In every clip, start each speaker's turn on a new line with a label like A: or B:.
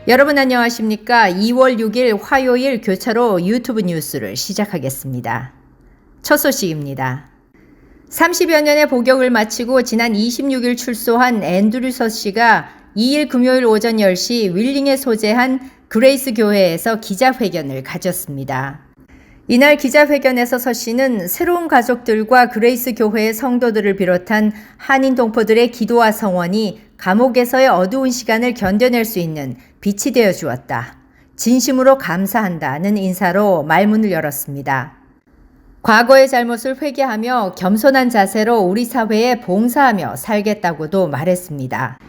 A: 여러분 안녕하십니까? 2월 6일 화요일 교차로 유튜브 뉴스를 시작하겠습니다. 첫 소식입니다. 30여 년의 복역을 마치고 지난 26일 출소한 앤드류서 씨가 2일 금요일 오전 10시 윌링에 소재한 그레이스 교회에서 기자회견을 가졌습니다. 이날 기자회견에서 서 씨는 새로운 가족들과 그레이스 교회의 성도들을 비롯한 한인 동포들의 기도와 성원이 감옥에서의 어두운 시간을 견뎌낼 수 있는 빛이 되어 주었다. 진심으로 감사한다는 인사로 말문을 열었습니다. 과거의 잘못을 회개하며 겸손한 자세로 우리 사회에 봉사하며 살겠다고도 말했습니다.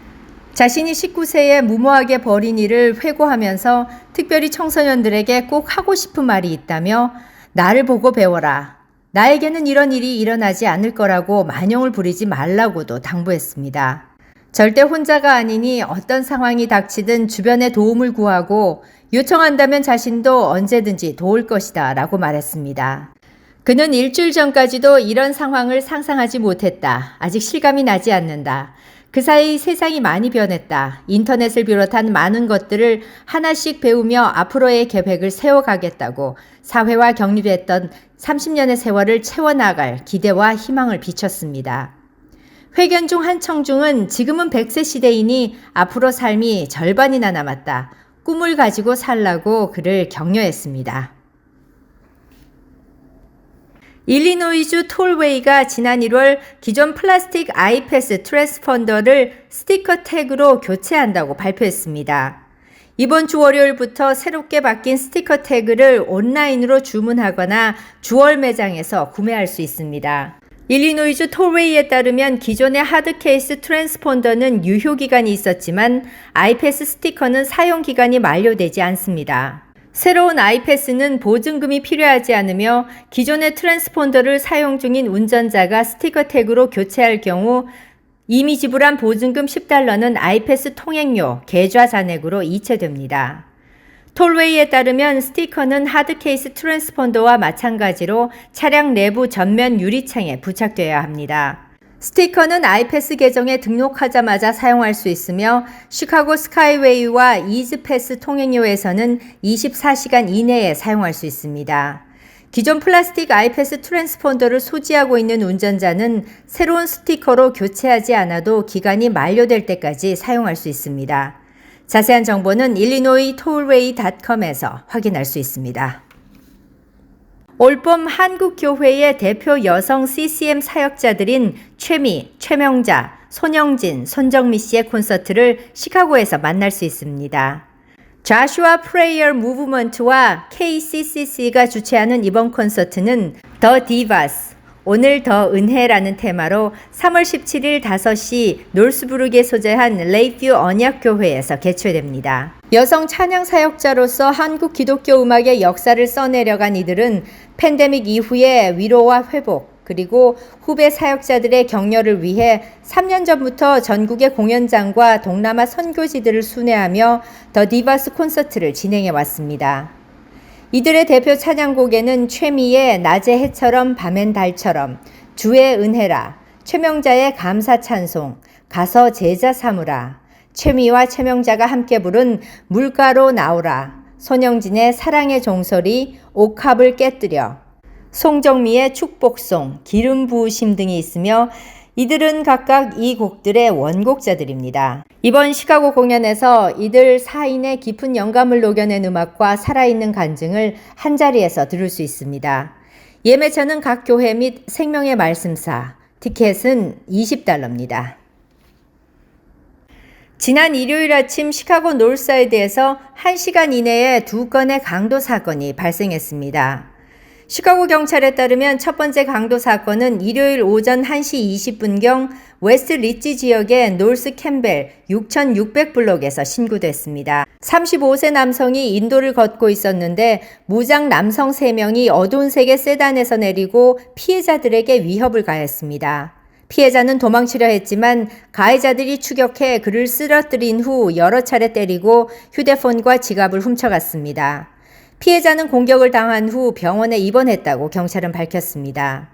A: 자신이 19세에 무모하게 벌인 일을 회고하면서 특별히 청소년들에게 꼭 하고 싶은 말이 있다며 나를 보고 배워라. 나에게는 이런 일이 일어나지 않을 거라고 만용을 부리지 말라고도 당부했습니다. 절대 혼자가 아니니 어떤 상황이 닥치든 주변에 도움을 구하고 요청한다면 자신도 언제든지 도울 것이다 라고 말했습니다. 그는 일주일 전까지도 이런 상황을 상상하지 못했다. 아직 실감이 나지 않는다. 그 사이 세상이 많이 변했다. 인터넷을 비롯한 많은 것들을 하나씩 배우며 앞으로의 계획을 세워가겠다고 사회와 격립했던 30년의 세월을 채워나갈 기대와 희망을 비췄습니다. 회견 중 한 청중은 지금은 100세 시대이니 앞으로 삶이 절반이나 남았다. 꿈을 가지고 살라고 그를 격려했습니다. 일리노이주 톨웨이가 지난 1월 기존 플라스틱 아이패스 트랜스펀더를 스티커 태그로 교체한다고 발표했습니다. 이번 주 월요일부터 새롭게 바뀐 스티커 태그를 온라인으로 주문하거나 주얼 매장에서 구매할 수 있습니다. 일리노이주 톨웨이에 따르면 기존의 하드케이스 트랜스폰더는 유효기간이 있었지만 아이패스 스티커는 사용기간이 만료되지 않습니다. 새로운 아이패스는 보증금이 필요하지 않으며 기존의 트랜스폰더를 사용 중인 운전자가 스티커 태그로 교체할 경우 이미 지불한 보증금 $10는 아이패스 통행료, 계좌 잔액으로 이체됩니다. 톨웨이에 따르면 스티커는 하드케이스 트랜스폰더와 마찬가지로 차량 내부 전면 유리창에 부착되어야 합니다. 스티커는 아이패스 계정에 등록하자마자 사용할 수 있으며 시카고 스카이웨이와 이즈패스 통행료에서는 24시간 이내에 사용할 수 있습니다. 기존 플라스틱 아이패스 트랜스폰더를 소지하고 있는 운전자는 새로운 스티커로 교체하지 않아도 기간이 만료될 때까지 사용할 수 있습니다. 자세한 정보는 illinoistolway.com에서 확인할 수 있습니다. 올봄 한국교회의 대표 여성 CCM 사역자들인 최미, 최명자, 손영진, 손정미 씨의 콘서트를 시카고에서 만날 수 있습니다. Joshua Prayer Movement와 KCCC가 주최하는 이번 콘서트는 The Divas, 오늘 더 은혜라는 테마로 3월 17일 5시 놀스부르크에 소재한 레이뷰 언약교회에서 개최됩니다. 여성 찬양 사역자로서 한국 기독교 음악의 역사를 써내려간 이들은 팬데믹 이후의 위로와 회복, 그리고 후배 사역자들의 격려를 위해 3년 전부터 전국의 공연장과 동남아 선교지들을 순회하며 더 디바스 콘서트를 진행해 왔습니다. 이들의 대표 찬양곡에는 최미의 낮의 해처럼 밤엔 달처럼, 주의 은혜라, 최명자의 감사 찬송, 가서 제자 삼으라, 최미와 최명자가 함께 부른 물가로 나오라, 손영진의 사랑의 종소리, 옥합을 깨뜨려, 송정미의 축복송, 기름 부으심 등이 있으며 이들은 각각 이 곡들의 원곡자들입니다. 이번 시카고 공연에서 이들 4인의 깊은 영감을 녹여낸 음악과 살아있는 간증을 한자리에서 들을 수 있습니다. 예매처는 각 교회 및 생명의 말씀사, 티켓은 $20입니다. 지난 일요일 아침 시카고 노스사이드에서 1시간 이내에 2건의 강도 사건이 발생했습니다. 시카고 경찰에 따르면 첫 번째 강도 사건은 일요일 오전 1시 20분경 웨스트 리치 지역의 노스 캠벨 6600블록에서 신고됐습니다. 35세 남성이 인도를 걷고 있었는데 무장 남성 3명이 어두운 색의 세단에서 내리고 피해자들에게 위협을 가했습니다. 피해자는 도망치려 했지만 가해자들이 추격해 그를 쓰러뜨린 후 여러 차례 때리고 휴대폰과 지갑을 훔쳐갔습니다. 피해자는 공격을 당한 후 병원에 입원했다고 경찰은 밝혔습니다.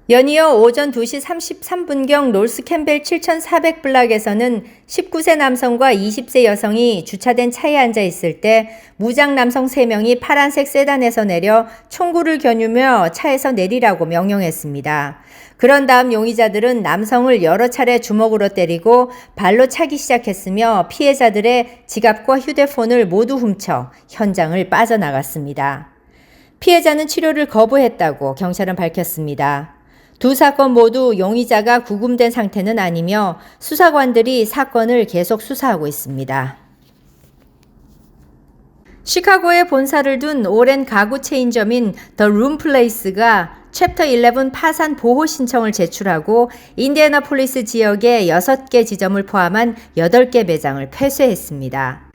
A: 연이어 오전 2시 33분경 노스 캠벨 7400블락에서는 19세 남성과 20세 여성이 주차된 차에 앉아 있을 때 무장 남성 3명이 파란색 세단에서 내려 총구를 겨누며 차에서 내리라고 명령했습니다. 그런 다음 용의자들은 남성을 여러 차례 주먹으로 때리고 발로 차기 시작했으며 피해자들의 지갑과 휴대폰을 모두 훔쳐 현장을 빠져나갔습니다. 피해자는 치료를 거부했다고 경찰은 밝혔습니다. 두 사건 모두 용의자가 구금된 상태는 아니며 수사관들이 사건을 계속 수사하고 있습니다. 시카고에 본사를 둔 오랜 가구 체인점인 더 룸플레이스가 챕터 11 파산 보호 신청을 제출하고 인디애나폴리스 지역의 6개 지점을 포함한 8개 매장을 폐쇄했습니다.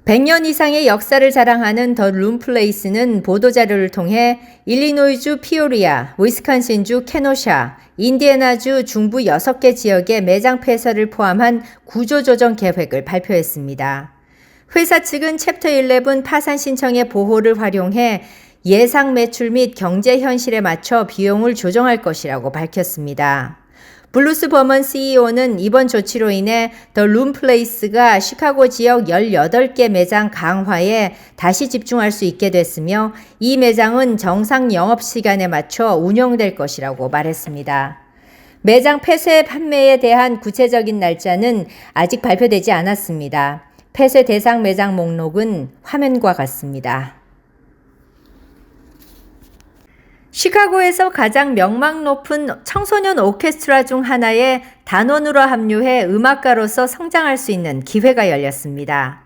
A: 100년 이상의 역사를 자랑하는 더 룸플레이스는 보도자료를 통해 일리노이주 피오리아, 위스콘신주 케노샤, 인디애나주 중부 6개 지역의 매장 폐쇄를 포함한 구조조정 계획을 발표했습니다. 회사 측은 챕터 11 파산 신청의 보호를 활용해 예상 매출 및 경제 현실에 맞춰 비용을 조정할 것이라고 밝혔습니다. 블루스 버먼 CEO는 이번 조치로 인해 더 룸플레이스가 시카고 지역 18개 매장 강화에 다시 집중할 수 있게 됐으며 이 매장은 정상 영업시간에 맞춰 운영될 것이라고 말했습니다. 매장 폐쇄 판매에 대한 구체적인 날짜는 아직 발표되지 않았습니다. 폐쇄 대상 매장 목록은 화면과 같습니다. 시카고에서 가장 명망 높은 청소년 오케스트라 중 하나에 단원으로 합류해 음악가로서 성장할 수 있는 기회가 열렸습니다.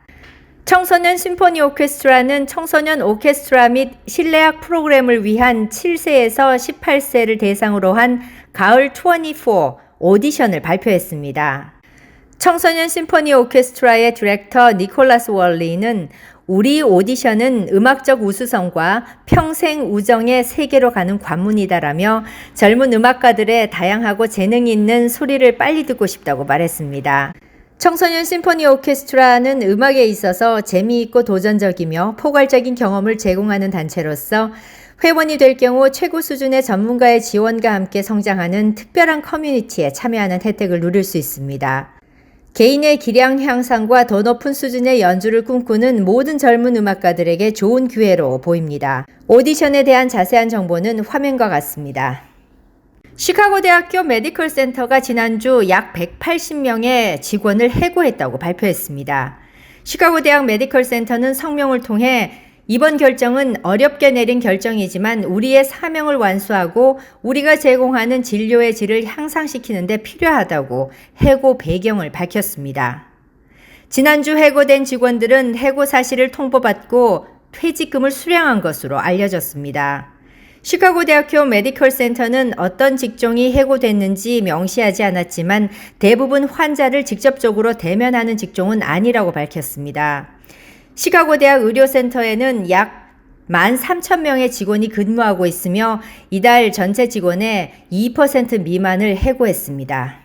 A: 청소년 심포니 오케스트라는 청소년 오케스트라 및 실내악 프로그램을 위한 7세에서 18세를 대상으로 한 가을 24 오디션을 발표했습니다. 청소년 심포니 오케스트라의 디렉터 니콜라스 월리는 우리 오디션은 음악적 우수성과 평생 우정의 세계로 가는 관문이다라며 젊은 음악가들의 다양하고 재능 있는 소리를 빨리 듣고 싶다고 말했습니다. 청소년 심포니 오케스트라는 음악에 있어서 재미있고 도전적이며 포괄적인 경험을 제공하는 단체로서 회원이 될 경우 최고 수준의 전문가의 지원과 함께 성장하는 특별한 커뮤니티에 참여하는 혜택을 누릴 수 있습니다. 개인의 기량 향상과 더 높은 수준의 연주를 꿈꾸는 모든 젊은 음악가들에게 좋은 기회로 보입니다. 오디션에 대한 자세한 정보는 화면과 같습니다. 시카고 대학교 메디컬 센터가 지난주 약 180명의 직원을 해고했다고 발표했습니다. 시카고 대학 메디컬 센터는 성명을 통해 이번 결정은 어렵게 내린 결정이지만 우리의 사명을 완수하고 우리가 제공하는 진료의 질을 향상시키는 데 필요하다고 해고 배경을 밝혔습니다. 지난주 해고된 직원들은 해고 사실을 통보받고 퇴직금을 수령한 것으로 알려졌습니다. 시카고 대학교 메디컬 센터는 어떤 직종이 해고됐는지 명시하지 않았지만 대부분 환자를 직접적으로 대면하는 직종은 아니라고 밝혔습니다. 시카고 대학 의료센터에는 약 13,000명의 직원이 근무하고 있으며 이달 전체 직원의 2% 미만을 해고했습니다.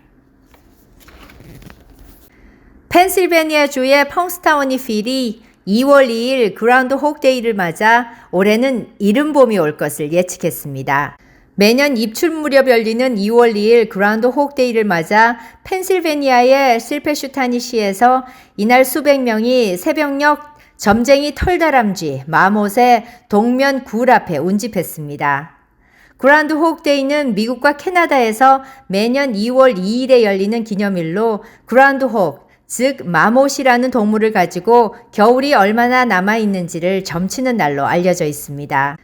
A: 펜실베니아주의 펑스타우니 필이 2월 2일 그라운드혹 데이를 맞아 올해는 이른봄이 올 것을 예측했습니다. 매년 입출 무렵 열리는 2월 2일 그라운드혹 데이를 맞아 펜실베니아의 실페슈타니시에서 이날 수백 명이 새벽녘 점쟁이 털다람쥐 마못의 동면 굴 앞에 운집했습니다. 그라운드혹 데이는 미국과 캐나다에서 매년 2월 2일에 열리는 기념일로 그라운드혹, 즉 마못이라는 동물을 가지고 겨울이 얼마나 남아있는지를 점치는 날로 알려져 있습니다.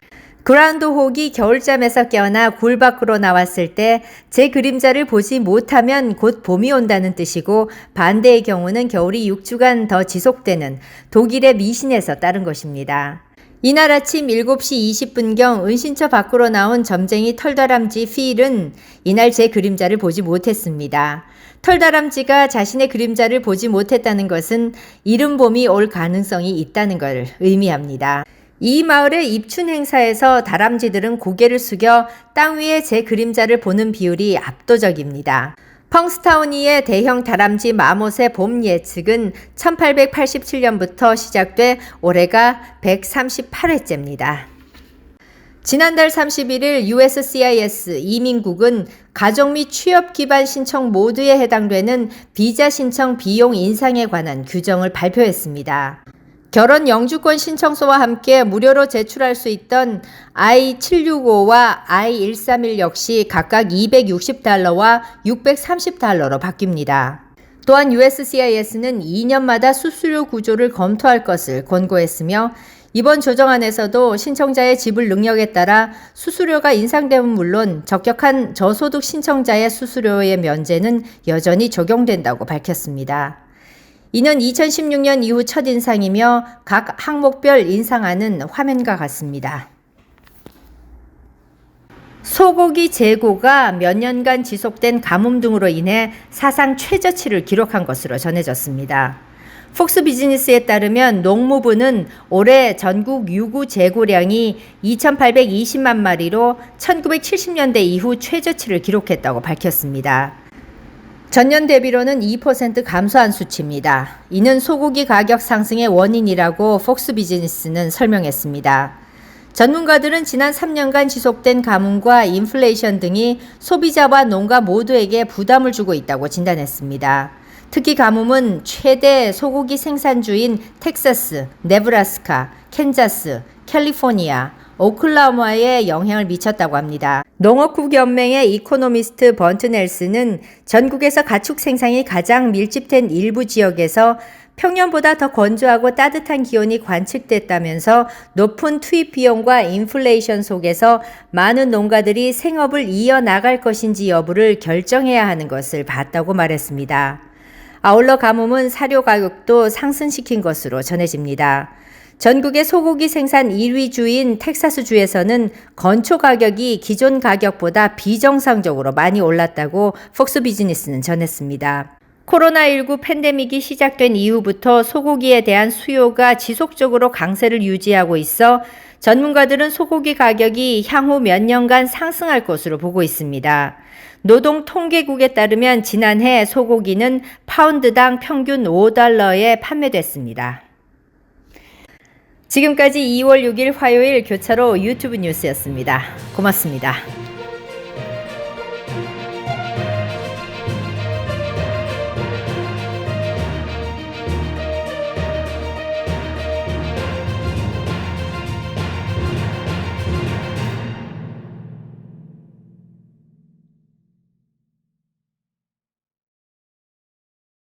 A: 그라운드혹이 겨울잠에서 깨어나 굴 밖으로 나왔을 때 제 그림자를 보지 못하면 곧 봄이 온다는 뜻이고 반대의 경우는 겨울이 6주간 더 지속되는 독일의 미신에서 따른 것입니다. 이날 아침 7시 20분경 은신처 밖으로 나온 점쟁이 털다람쥐 필은 이날 제 그림자를 보지 못했습니다. 털다람쥐가 자신의 그림자를 보지 못했다는 것은 이른 봄이 올 가능성이 있다는 걸 의미합니다. 이 마을의 입춘 행사에서 다람쥐들은 고개를 숙여 땅 위에 제 그림자를 보는 비율이 압도적입니다. 펑스타우니의 대형 다람쥐 마못의 봄 예측은 1887년부터 시작돼 올해가 138회째입니다. 지난달 31일 USCIS 이민국은 가족 및 취업 기반 신청 모두에 해당되는 비자 신청 비용 인상에 관한 규정을 발표했습니다. 결혼 영주권 신청서와 함께 무료로 제출할 수 있던 I-765와 I-131 역시 각각 $260와 $630로 바뀝니다. 또한 USCIS는 2년마다 수수료 구조를 검토할 것을 권고했으며 이번 조정안에서도 신청자의 지불 능력에 따라 수수료가 인상됨은 물론 적격한 저소득 신청자의 수수료의 면제는 여전히 적용된다고 밝혔습니다. 이는 2016년 이후 첫 인상이며 각 항목별 인상안은 화면과 같습니다. 소고기 재고가 몇 년간 지속된 가뭄 등으로 인해 사상 최저치를 기록한 것으로 전해졌습니다. 폭스 비즈니스에 따르면 농무부는 올해 전국 유구 재고량이 2,820만 마리로 1970년대 이후 최저치를 기록했다고 밝혔습니다. 전년 대비로는 2% 감소한 수치입니다. 이는 소고기 가격 상승의 원인이라고 폭스 비즈니스는 설명했습니다. 전문가들은 지난 3년간 지속된 가뭄과 인플레이션 등이 소비자와 농가 모두에게 부담을 주고 있다고 진단했습니다. 특히 가뭄은 최대 소고기 생산주인 텍사스, 네브라스카, 캔자스, 캘리포니아, 오클라호마에 영향을 미쳤다고 합니다. 농업국연맹의 이코노미스트 번트 넬슨은 전국에서 가축 생산이 가장 밀집된 일부 지역에서 평년보다 더 건조하고 따뜻한 기온이 관측됐다면서 높은 투입 비용과 인플레이션 속에서 많은 농가들이 생업을 이어나갈 것인지 여부를 결정해야 하는 것을 봤다고 말했습니다. 아울러 가뭄은 사료 가격도 상승시킨 것으로 전해집니다. 전국의 소고기 생산 1위 주인 텍사스주에서는 건초 가격이 기존 가격보다 비정상적으로 많이 올랐다고 폭스 비즈니스는 전했습니다. 코로나19 팬데믹이 시작된 이후부터 소고기에 대한 수요가 지속적으로 강세를 유지하고 있어 전문가들은 소고기 가격이 향후 몇 년간 상승할 것으로 보고 있습니다. 노동통계국에 따르면 지난해 소고기는 파운드당 평균 $5에 판매됐습니다. 지금까지 2월 6일 화요일 교차로 유튜브 뉴스였습니다. 고맙습니다.